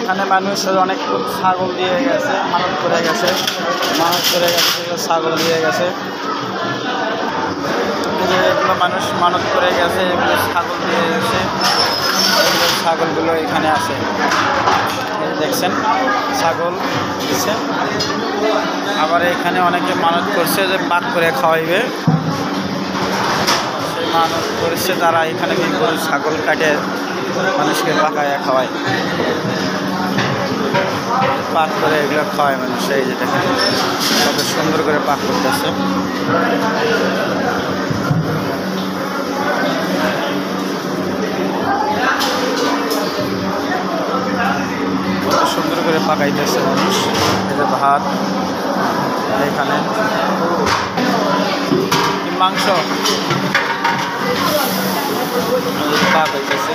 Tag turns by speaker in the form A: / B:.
A: এখানে মানুষ অনেক ছাগল দিয়ে গেছে, মানত করে গেছে ছাগল দিয়ে গেছে। এগুলো মানুষ মানত করে গেছে, এগুলো ছাগল দিয়ে গেছে। এগুলো ছাগলগুলো এখানে আছে, দেখছেন ছাগল দিচ্ছে। আবার এখানে অনেকে মানত করছে যে পাক করে খাওয়াইবে, সেই মানত করছে তারা এখানে গরু ছাগল কাটে মানুষকে পাকায় খাওয়ায়, পাক করে এগুলো খাওয়ায় মানুষ। এই যে দেখেন কত সুন্দর করে পাক করতেছে। কত সুন্দর করে পাকাইতেছে মানুষ। এই যে ভাত, এখানে মাংস পাক হইতেছে।